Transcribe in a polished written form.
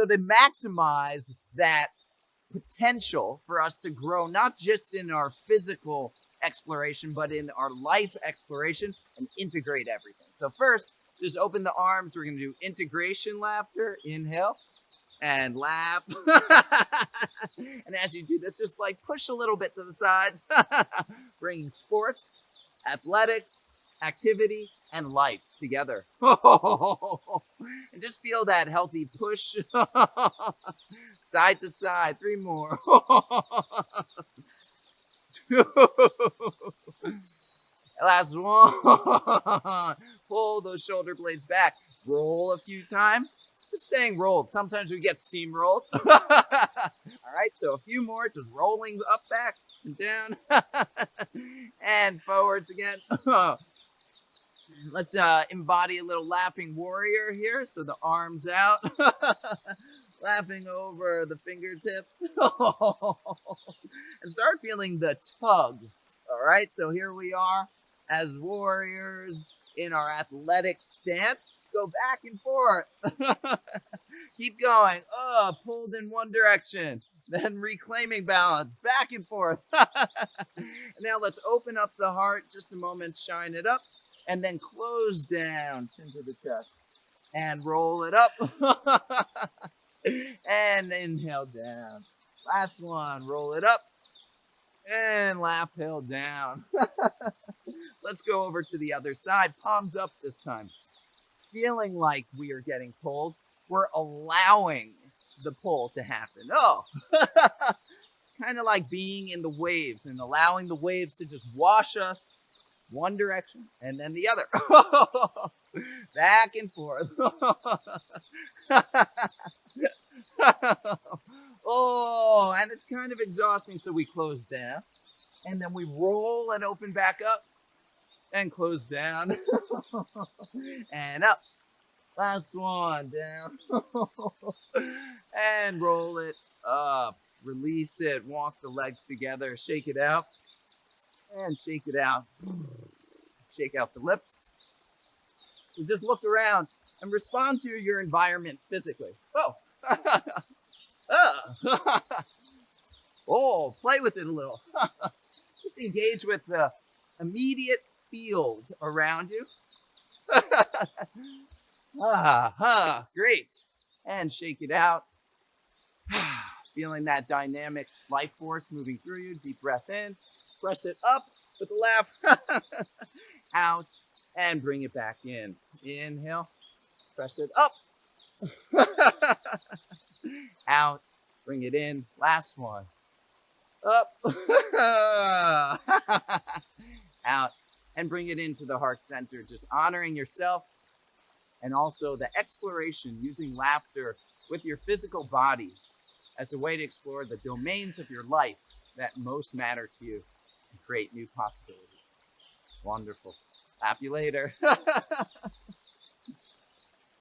So to maximize that potential for us to grow, not just in our physical exploration, but in our life exploration and integrate everything. So first, just open the arms. We're going to do integration laughter. Inhale and laugh. And as you do this, just like push a little bit to the sides, bringing sports, athletics, activity, and life together. And just feel that healthy push. Side to side. 3 more. 2. Last one. Pull those shoulder blades back. Roll a few times. Just staying rolled. Sometimes we get steamrolled. All right, so a few more. Just rolling up, back, and down. And forwards again. Let's embody a little laughing warrior here. So the arms out. Laughing over the fingertips. And start feeling the tug. All right, so here we are as warriors in our athletic stance. Go back and forth. Keep going. Pulled in one direction. Then reclaiming balance. Back and forth. And now let's open up the heart. Just a moment. Shine it up. And then close down. Chin to the chest. And roll it up. And inhale down. Last one. Roll it up. And laugh held down. Let's go over to the other side. Palms up this time. Feeling like we are getting pulled. We're allowing the pull to happen. It's kind of like being in the waves and allowing the waves to just wash us one direction and then the other. Back and forth. And it's kind of exhausting, so we close down. And then we roll and open back up. And close down. And up. Last one. Down. And roll it up. Release it. Walk the legs together. Shake it out. And shake it out. Shake out the lips. So just look around and respond to your environment physically. Play with it a little. Just engage with the immediate field around you. Great. And shake it out. Feeling that dynamic life force moving through you. Deep breath in. Press it up with a laugh. Out. And bring it back in. Inhale. Press it up. Out. Bring it in. Last one. Up. Out. And bring it into the heart center. Just honoring yourself. And also the exploration using laughter with your physical body as a way to explore the domains of your life that most matter to you and create new possibilities. Wonderful. Laugh you later.